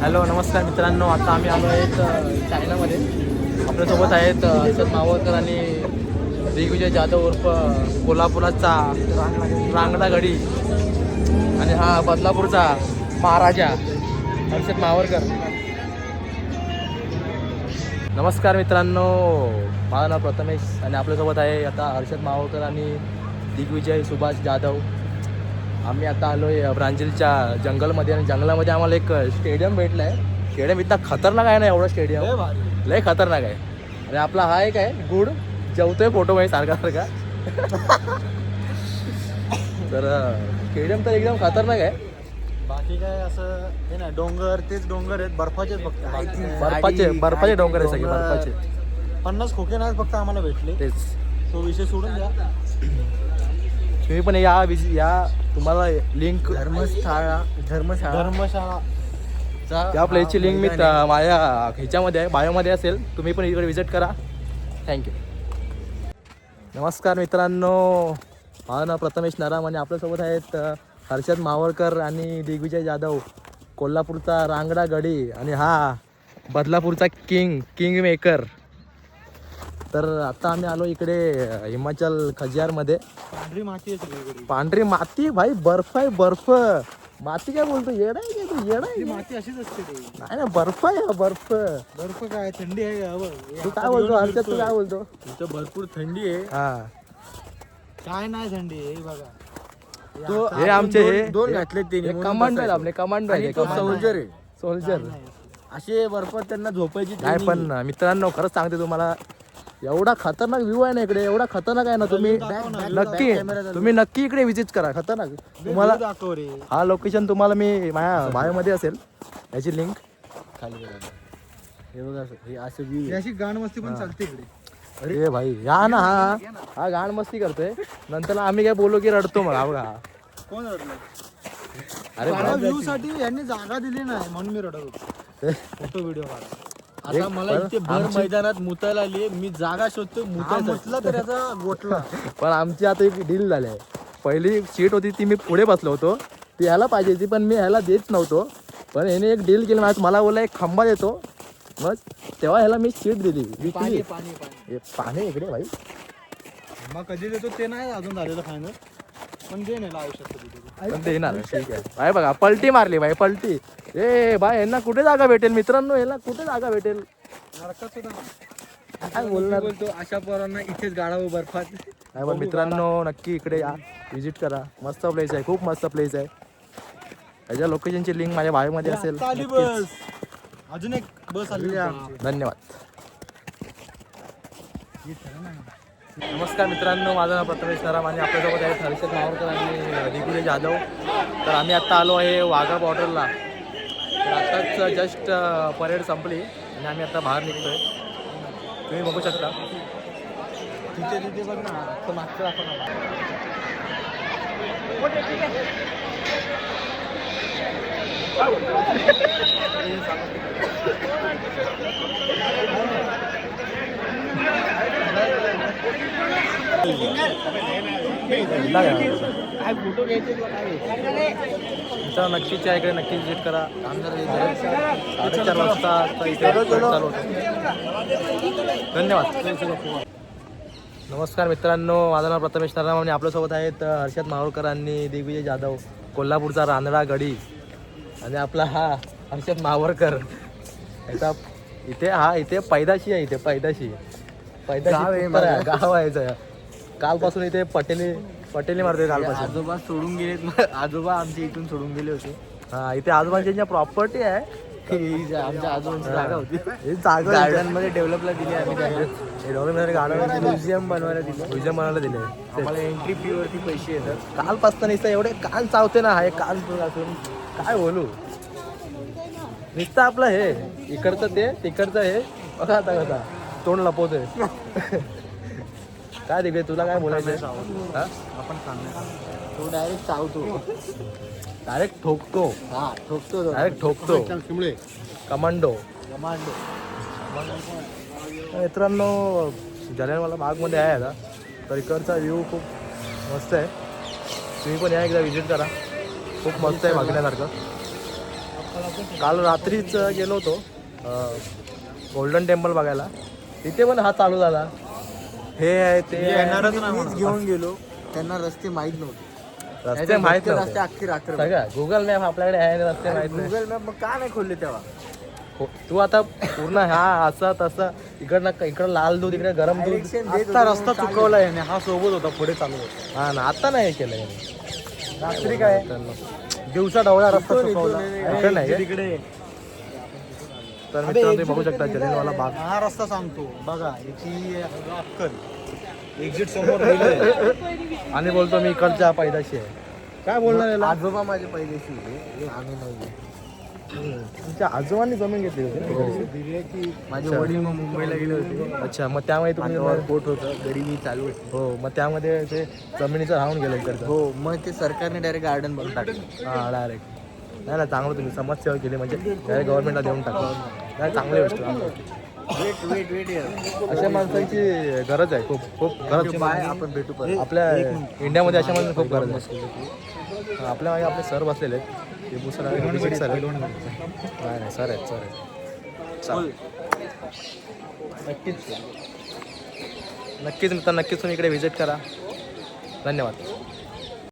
Hello नमस्कार मित्रांनो, आता आम्ही आलो आहेत चायनामध्ये. आपल्यासोबत आहेत अर्षद मावळकर आणि दिग्विजय जाधव उर्फ कोल्हापुराचा रांगडा गडी आणि हा बदलापूरचा महाराजा अर्षद मावळकर. नमस्कार मित्रांनो, माझं नाव प्रथमेश आणि आपल्यासोबत आहे आता अर्षद मावळकर आणि दिग्विजय सुभाष जाधव. आम्ही आता आलो आहे ब्रांझीलच्या जंगलमध्ये आणि जंगलामध्ये आम्हाला एक स्टेडियम भेटला आहे. स्टेडियम इतका खतरनाक आहे ना, एवढा स्टेडियम लय खतरनाक आहे. आणि आपला हा एक आहे गुड जेवतोय फोटो मध्ये सारखा सारखा. तर स्टेडियम तर एकदम खतरनाक आहे. बाकी काय असं हे ना, डोंगर तेच डोंगर आहेत, बर्फाचेच फक्त बर्फाचे डोंगर आहे सगळे, बर्फाचे. 50 खोके नाही फक्त आम्हाला भेटले, तेच तो विषय सोडून द्या. तुम्ही पण या तुम्हाला लिंक धर्मशाळा त्या प्लेसची लिंक मी माझ्या ह्याच्यामध्ये आहे, बायोमध्ये असेल. तुम्ही पण इकडे विजिट करा. थँक्यू. नमस्कार मित्रांनो, माझं नाव प्रथमेश नराम आणि आपल्यासोबत आहेत अर्षद मावळकर आणि दिग्विजय जाधव, कोल्हापूरचा रांगडा गडी आणि हा बदलापूरचा किंग मेकर. तर आता आम्ही आलो इकडे हिमाचल खजियारमध्ये. पांढरी माती आहे सगळीकडे. पांढरी माती भाई, बर्फ आहे बर्फ. माती काय बोलतो, येडा आहे का तू? येडा आहे माती अशीच असते ते. नाही ना, बर्फ आहे हा, बर्फ. बर्फ काय, थंडी आहे. तू काय बोलतो अर्षद, तू काय बोलतो? इथं भरपूर थंडी आहे. हा, काय नाही थंडी आहे बघा. हे आमचे हे दोन घातले ते कमांडो आहे, आपले कमांडो आहे, सोल्जर आहे. सोल्जर. असे बर्फात त्यांना झोपायची नाही पण मित्रांनो, खरंच सांगते तुम्हाला, एवढा खतरनाक व्ह्यू आहे ना इकडे, एवढा खतरनाक आहे ना. तुम्ही नक्की इकडे विजिट करा. खतरनाक तुम्हाला दाखव रे. हा लोकेशन तुम्हाला मी माझ्या बायोमध्ये असेल, याची लिंक खाली हे बघा, हे असं व्ह्यू, अशी गाण मस्ती पण चालते इकडे. अरे भाई या ना, हा गाण मस्ती करतोय. नंतर आम्ही काय बोललो की रडतो मग. हा बघा, कोण रडलं? अरे व्ह्यू साठी यांनी जागा दिली नाही म्हणून मी रडत होतो. फोटो व्हिडिओ काढा. आता मला इथे भर मैदानात मुतायला आली, मी जागा शोधतो मुतला तर याचा गोठला. पण आमची आता एक डील झाली आहे. पहिली सीट होती ती मी पुढे बसलो होतो, ती ह्याला पाहिजे ती, पण मी ह्याला देत नव्हतो. पण ह्याने एक डील केली, मला बोलला एक खांबा देतो, मग तेव्हा ह्याला मी सीट दिली. विकली. पाणी इकडे भाई. मग कधी देतो ते नाही अजून झालेलं फायनल, पण दे नाही लावू शकतो. पण देणार, ठीक आहे भाई. बघा पलटी मारली भाई, पलटी. ए भाई, यांना कुठे जागा भेटेल मित्रांनो, यांना कुठे जागा भेटेल? काय बोलणार? बोलतो अशा पोरांना इथेच गाडावं बर्फात. नाही पण मित्रांनो, नक्की इकडे या, विजिट करा. मस्त प्लेस आहे, खूप मस्त प्लेस आहे. याच्या लोकेशनची लिंक माझ्या बायोमध्ये असेल. बस अजून एक बस आली. धन्यवाद. नमस्कार मित्रांनो, माझं नाव प्रथमेश नराम आणि आपल्यासोबत आहेत अर्षद मावळकर आणि दिग्विजय जाधव. तर आम्ही आत्ता आलो आहे वाघा बॉर्डरला. तर आत्ताच जस्ट परेड संपली आणि आम्ही आता बाहेर निघतोय. तुम्ही बघू शकता तिथे बघ ना, तो मागचं दाखव ना. काय फोटो घ्यायचे नक्कीच या इकडे नक्की विजिट करा. 4:30 वाजता इथे चालू होतं. धन्यवाद. नमस्कार मित्रांनो, माझं नाव प्रथमेश नराम आणि आपल्यासोबत आहेत अर्षद मावळकर आणि दिग्विजय जाधव, कोल्हापूरचा रांगडा गडी. आणि आपला हा अर्षद मावळकर याचा इथे पैदाशी आहे. पैदाशी गाव आहे. कालपासून इथे पटेली मारतोय कालपासून. आजोबा सोडून गेले, आजोबा आमच्या इथून सोडून गेले होते. हा, इथे आजोबांची प्रॉपर्टी आहे. आमच्या आजोबांची जागा होती, ही जागा गार्डन मध्ये डेव्हलपला दिली आम्ही. डेव्हलपमेंट गार्डन म्युझियम बनवायला दिले. दिले. आम्हाला एंट्री फी वरती पैसे येतात. कालपासून नुसतं एवढे कान चावते ना, हे कान असून काय बोलू. नुसतं आपलं हे इकडचं ते तिकडचं हे बघा आता कसा तोंड लपवतोय. काय दिवे तुला काय बोलायचं? आपण तो डायरेक्ट चावतो, डायरेक्ट ठोकतो. हा ठोकतो, डायरेक्ट ठोकतो. कमांडो. मित्रांनो, जालियनवाला बागमध्ये आहे आता. तर इकडचा व्ह्यू खूप मस्त आहे. तुम्ही पण या एकदा विजिट करा, खूप मस्त आहे बघण्यासारखं. काल रात्रीच गेलो होतो गोल्डन टेम्पल बघायला. तिथे पण हा चालू झाला. हे आहे ते येणारच मीच घेऊन गेलो, त्यांना रस्ते माहीत नव्हते. रस्ते माहित रस्ते नव्हते. अख्खी रात्र सगळं गुगल मॅप आपल्याकडे आहे आणि रस्ते माहित नाही. गुगल मॅप मग का नाही खोलले तेव्हा? तू आता पूर्ण हा असं तसं इकडं लाल दूध इकडे गरम दूध. आता रस्ता चुकवला याने, हा सोबत होता पुढे चालू होता. हा ना आता नाही केलं याने. रात्री काय दिवसा ढवळा रस्ता चुकवला. इकडे नाही का? तिकडे तर मित्रांनो तुम्ही बघू शकता जलियांवाला बाग. हा रस्ता सांगतो बघा, याची अक्कल एक्झिट समोर लिहिलंय. आणि बोलतो मी इकडच्या पैदाशी आहे. काय बोलणार याला? आजोबा माझे पहिलेशी होते, आम्ही नाही. तुमच्या आजोबांनी जमीन घेतली होती की माझे वडील मग मुंबईला गेले होते. अच्छा, मग त्यामुळे तुम्ही पोट होतं, गरिबी चालू होती. हो मग त्यामध्ये ते जमिनीचं राहून गेलं इकडचं. हो, मग ते सरकारने डायरेक्ट गार्डन बनवून टाकलं. हां डायरेक्ट. नाही ना चांगलं तुम्ही समाजसेवा केली म्हणजे डायरेक्ट गव्हर्नमेंटला देऊन टाकलं. नाही चांगली गोष्ट. अशा माणसांची गरज आहे खूप खूप गरज. बाय, आपण भेटू परत. आपल्या इंडियामध्ये अशा माणसांची खूप गरज आहे. आपल्या मागे आपले सर बसलेले आहेत. टिपू सर आणि अभिषेक सर आहेत. नाही सर आहेत सर आहेत. चालेल. नक्कीच मित्रांनो, नक्कीच तुम्ही इकडे व्हिजिट करा. धन्यवाद.